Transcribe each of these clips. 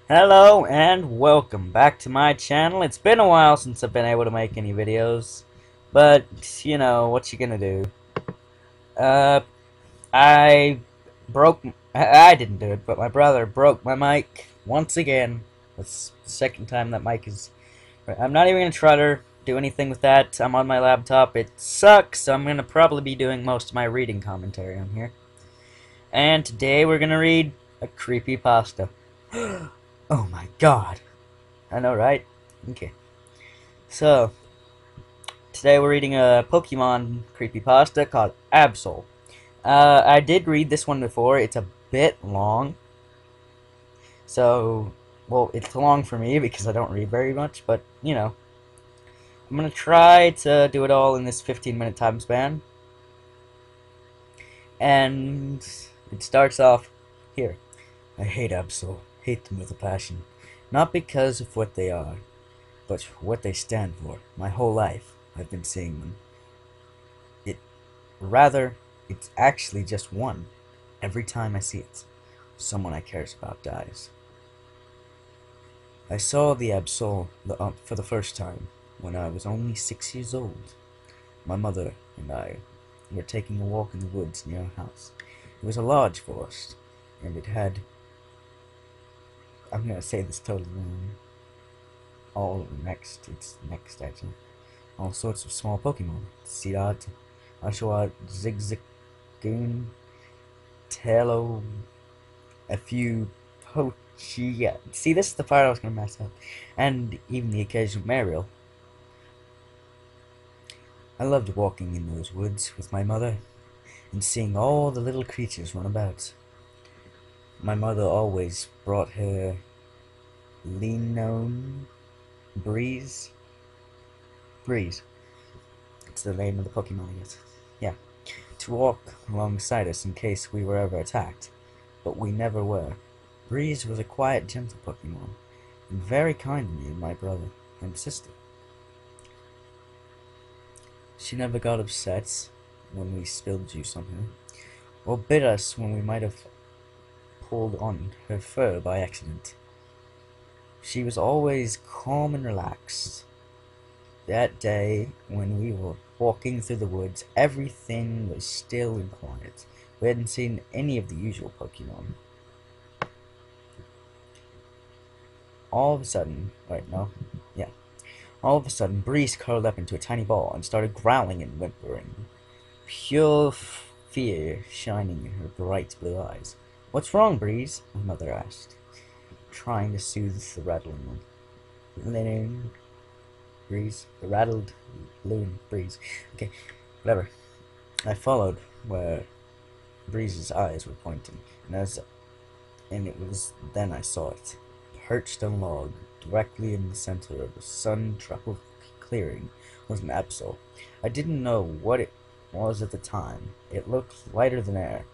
Hello and welcome back to my channel. It's been a while since I've been able to make any videos, but you know what you gonna do. Uh, I I didn't do it, but my brother broke my mic once again. That's the second time that mic is. I'm not even gonna try to do anything with that. I'm on my laptop. It sucks. So I'm gonna probably be doing most of my reading commentary on here. And today we're gonna read a creepypasta. Oh my god. I know, right? Okay. So, today we're reading a Pokemon creepypasta called Absol. I did read this one before. It's a bit long. So, well, it's long for me because I don't read very much, but, you know. I'm gonna try to do it all in this 15-minute time span. And it starts off here. I hate Absol. Hate them with a passion. Not because of what they are, but what they stand for. My whole life, I've been seeing them. Rather, it's actually just one. Every time I see it, someone I cares about dies. I saw the Absol for the first time when I was only 6 years old. My mother and I were taking a walk in the woods near our house. It was a large forest, and it had, I'm gonna say this totally wrong, it's next actually, all sorts of small Pokemon. Seedot, Oshawott, Zigzagoon, Tello, a few Pochi. See, this is the part I was gonna mess up. And even the occasional Mariel. I loved walking in those woods with my mother and seeing all the little creatures run about. My mother always brought her Linon Breeze. Breeze. It's the name of the Pokemon, I guess. Yeah. To walk alongside us in case we were ever attacked. But we never were. Breeze was a quiet, gentle Pokemon, and very kind to me and my brother and sister. She never got upset when we spilled juice on her, or bit us when we might have pulled on her fur by accident. She was always calm and relaxed. That day, when we were walking through the woods, everything was still and quiet. We hadn't seen any of the usual Pokemon. All of a sudden, all of a sudden, Breeze curled up into a tiny ball and started growling and whimpering, pure fear shining in her bright blue eyes. "What's wrong, Breeze?" my mother asked, trying to soothe the rattling loon. Breeze, the rattled loon. Breeze. Okay, whatever. I followed where Breeze's eyes were pointing, and it was then I saw it. Perched on a log, directly in the center of a sun-truffled clearing, was an Absol. I didn't know what it was at the time. It looked lighter than air,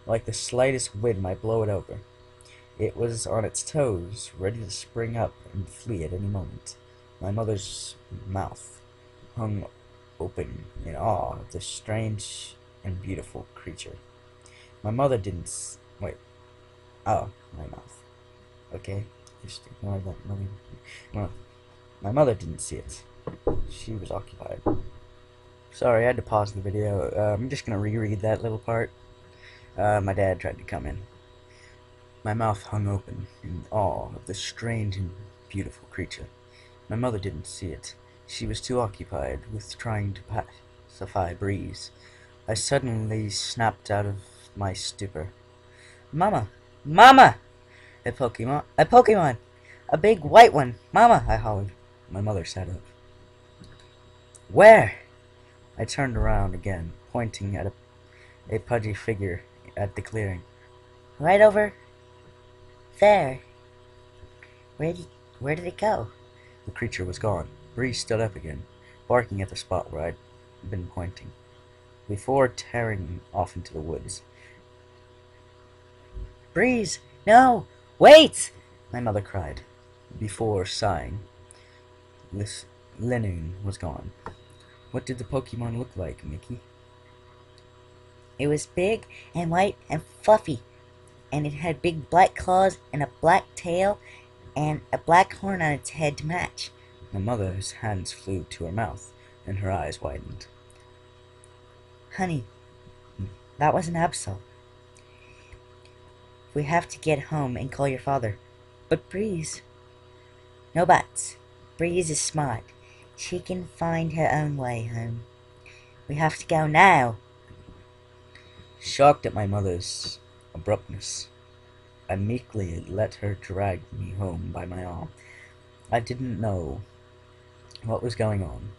like the slightest wind might blow it over. It was on its toes, ready to spring up and flee at any moment. My mother's mouth hung open in awe of this strange and beautiful creature. My mother didn't wait. Oh, my mouth. Okay. Just ignore that. No, my mother didn't see it. She was occupied. Sorry, I had to pause the video. I'm just gonna reread that little part. My dad tried to come in. My mouth hung open in awe of this strange and beautiful creature. My mother didn't see it. She was too occupied with trying to pacify Breeze. I suddenly snapped out of my stupor. "Mama! Mama! A Pokemon! A Pokemon! A big white one! Mama!" I hollered. My mother sat up. "Where?" I turned around again, pointing at a pudgy figure at the clearing. "Right over there." Where did it go?" The creature was gone. Breeze stood up again, barking at the spot where I'd been pointing, before tearing off into the woods. "Breeze! No! Wait!" my mother cried, before sighing. Linen was gone. "What did the Pokemon look like, Mickey?" "It was big and white and fluffy, and it had big black claws and a black tail, and a black horn on its head to match. My mother's hands flew to her mouth, and her eyes widened. Honey, that was an Absol. We have to get home and call your father. But Breeze... No buts. Breeze is smart. She can find her own way home. We have to go now. Shocked at my mother's abruptness, I meekly let her drag me home by my arm. I didn't know what was going on,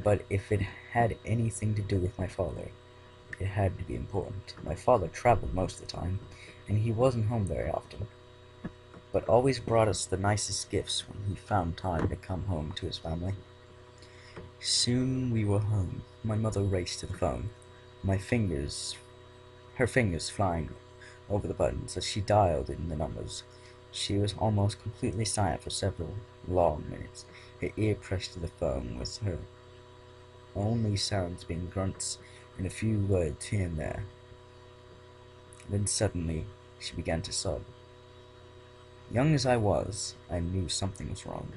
but if it had anything to do with my father, it had to be important. My father traveled most of the time, and he wasn't home very often, but always brought us the nicest gifts when he found time to come home to his family. Soon we were home. My mother raced to the phone, her fingers flying over the buttons as she dialed in the numbers. She was almost completely silent for several long minutes, her ear pressed to the phone, with her only sounds being grunts and a few words here and there. Then suddenly she began to sob. Young as I was, I knew something was wrong,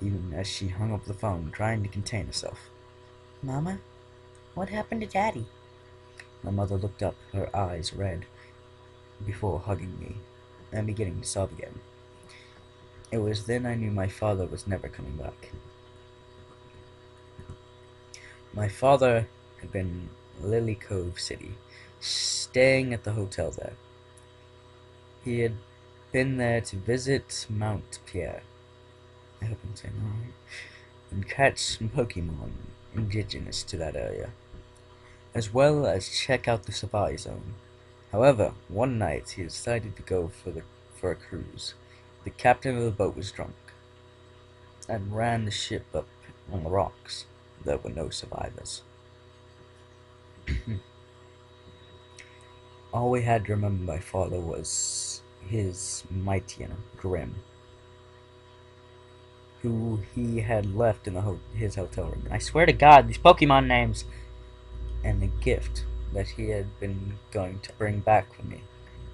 even as she hung up the phone, trying to contain herself. Mama, what happened to Daddy? My mother looked up, her eyes red, before hugging me and beginning to sob again. It was then I knew my father was never coming back. My father had been in Lily Cove City, staying at the hotel there. He had been there to visit Mount Pierre, I hope I'm saying that right, and catch some Pokemon indigenous to that area, as well as check out the Safari Zone. However, one night he decided to go for a cruise. The captain of the boat was drunk and ran the ship up on the rocks. There were no survivors. All we had to remember my father was his mighty and grim, who he had left in his hotel room. I swear to God, these Pokemon names! And the gift that he had been going to bring back for me.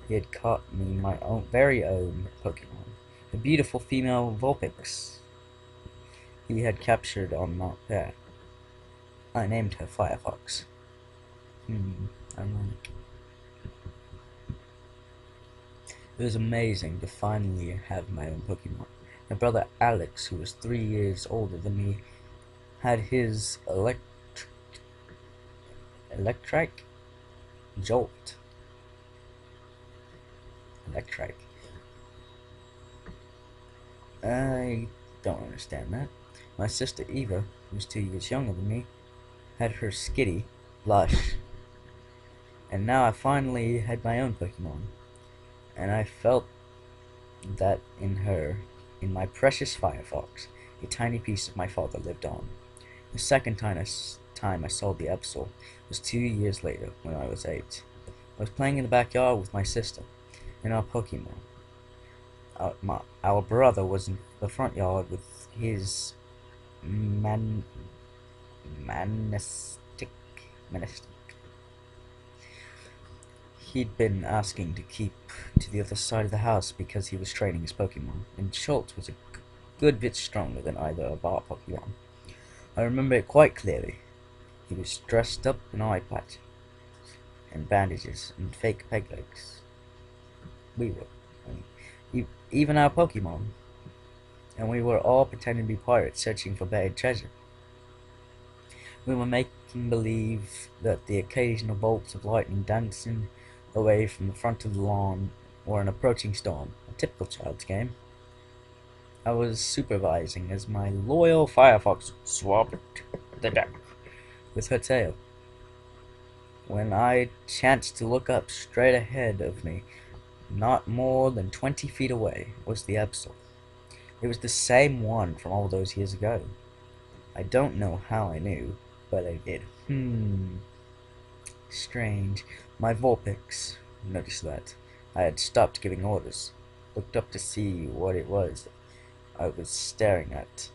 He had caught me my very own Pokemon, a beautiful female Vulpix he had captured on Mount Pear. I named her Firefox. Ironic. It was amazing to finally have my own Pokemon. My brother Alex, who was 3 years older than me, had his electric Jolt. Electric. I don't understand that. My sister Eva, who was 2 years younger than me, had her Skitty, Blush. And now I finally had my own Pokemon. And I felt that in her, in my precious Firefox, a tiny piece of my father lived on. The second time I saw the Absol was 2 years later, when I was 8. I was playing in the backyard with my sister and our Pokemon. Our brother was in the front yard with his manistic. He'd been asking to keep to the other side of the house because he was training his Pokemon, and Schultz was a good bit stronger than either of our Pokemon. I remember it quite clearly. He was dressed up in eye patch and bandages and fake peg legs. We were. Even our Pokemon. And we were all pretending to be pirates searching for buried treasure. We were making believe that the occasional bolts of lightning dancing away from the front of the lawn were an approaching storm, a typical child's game. I was supervising as my loyal Firefox swabbed the deck with her tail, when I chanced to look up. Straight ahead of me, not more than 20 feet away, was the Absol. It was the same one from all those years ago. I don't know how I knew, but I did. Strange. My Vulpix noticed that. I had stopped giving orders, looked up to see what it was I was staring at,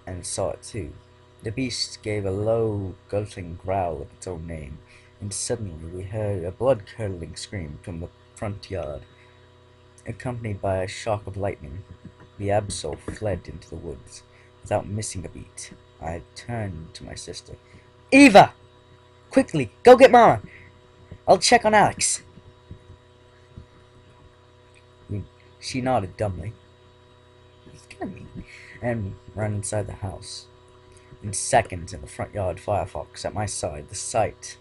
and saw it too. The beast gave a low, gulping growl of its own name, and suddenly we heard a blood-curdling scream from the front yard. Accompanied by a shock of lightning, the Absol fled into the woods. Without missing a beat, I turned to my sister. Eva! Quickly, go get Mama! I'll check on Alex. She nodded dumbly. It's gonna be. And ran inside the house. In seconds, in the front yard, Firefox at my side. The sight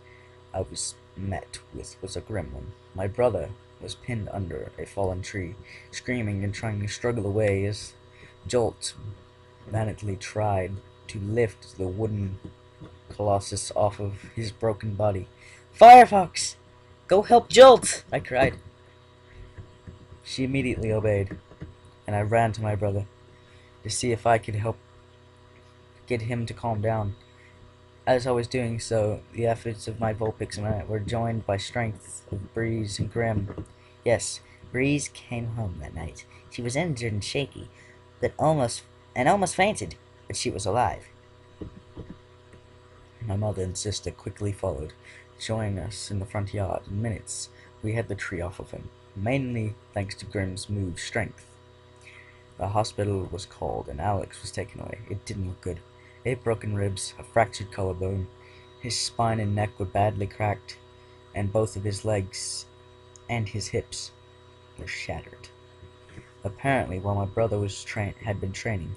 I was met with was a grim one. My brother was pinned under a fallen tree, screaming and trying to struggle away as Jolt manfully tried to lift the wooden colossus off of his broken body. Firefox! Go help Jolt! I cried. She immediately obeyed, and I ran to my brother to see if I could help get him to calm down. As I was doing so, the efforts of my Vulpix and I were joined by strength of Breeze and Grim. Yes, Breeze came home that night. She was injured and shaky, but almost fainted, but she was alive. My mother and sister quickly followed, joining us in the front yard. In minutes, we had the tree off of him, mainly thanks to Grim's move strength. The hospital was called, and Alex was taken away. It didn't look good. 8 broken ribs, a fractured collarbone, his spine and neck were badly cracked, and both of his legs and his hips were shattered. Apparently, while my brother had been training,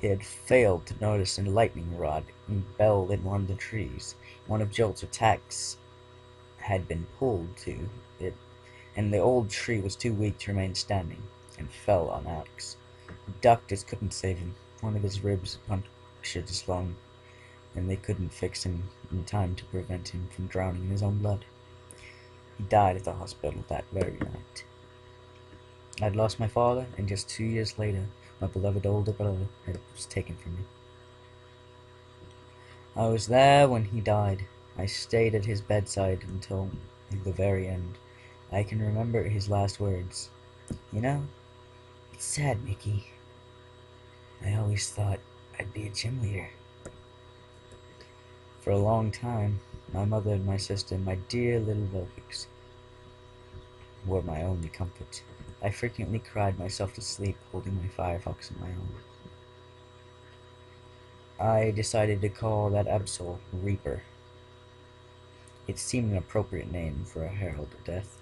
he had failed to notice a lightning rod embedded in one of the trees. One of Jolt's attacks had been pulled to it, and the old tree was too weak to remain standing, and fell on Alex. The doctors couldn't save him. One of his ribs punctured his lung, and they couldn't fix him in time to prevent him from drowning in his own blood. He died at the hospital that very night. I'd lost my father, and just 2 years later, my beloved older brother was taken from me. I was there when he died. I stayed at his bedside until the very end. I can remember his last words. You know, it's sad, Mickey. I always thought I'd be a gym leader. For a long time, my mother and my sister and my dear little Vulpix were my only comfort. I frequently cried myself to sleep holding my Firefox in my arms. I decided to call that Absol Reaper. It seemed an appropriate name for a herald of death.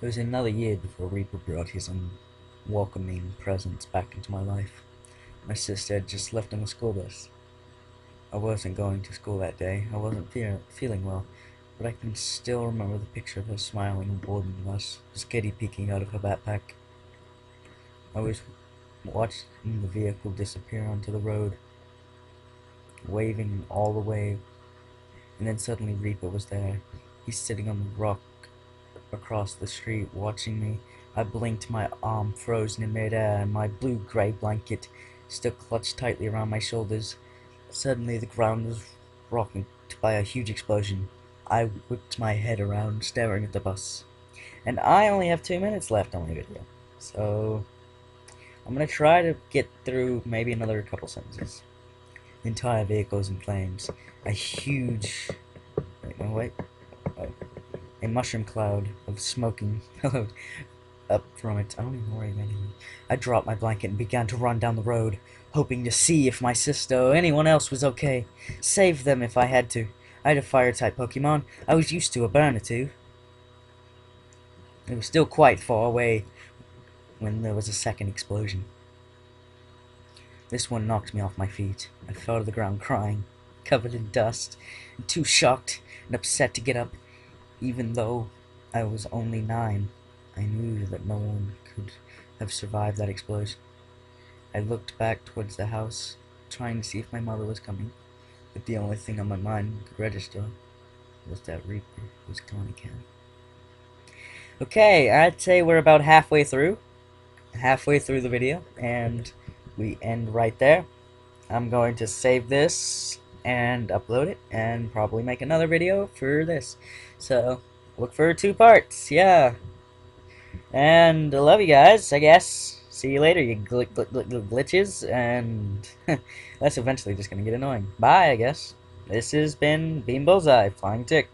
It was another year before Reaper brought his unwelcoming presence back into my life. My sister had just left on the school bus. I wasn't going to school that day. I wasn't feeling well, but I can still remember the picture of her smiling and boarding the bus, Skitty peeking out of her backpack. I was watching the vehicle disappear onto the road, waving all the way, and then suddenly Reaper was there. He's sitting on the rock across the street, watching me. I blinked, my arm frozen in midair, and my blue-gray blanket still clutched tightly around my shoulders. Suddenly the ground was rocked by a huge explosion. I whipped my head around, staring at the bus. And I only have 2 minutes left on my video, so I'm gonna try to get through maybe another couple sentences. The entire vehicle is in flames. A huge... a mushroom cloud of smoking billowed up from it. I don't even know where he went. I dropped my blanket and began to run down the road, hoping to see if my sister or anyone else was okay. Save them if I had to. I had a fire-type Pokemon. I was used to a burn or two. It was still quite far away when there was a second explosion. This one knocked me off my feet. I fell to the ground crying, covered in dust, and too shocked and upset to get up. Even though I was only 9, I knew that no one could have survived that explosion. I looked back towards the house, trying to see if my mother was coming, but the only thing on my mind could register was that Reaper was gone again. Okay, I'd say we're about halfway through the video, and we end right there. I'm going to save this and upload it, and probably make another video for this. So, look for 2 parts, yeah. And I love you guys, I guess. See you later, you glitches, and that's eventually just gonna get annoying. Bye, I guess. This has been Beam Bullseye, FlyingTick.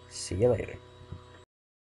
See you later.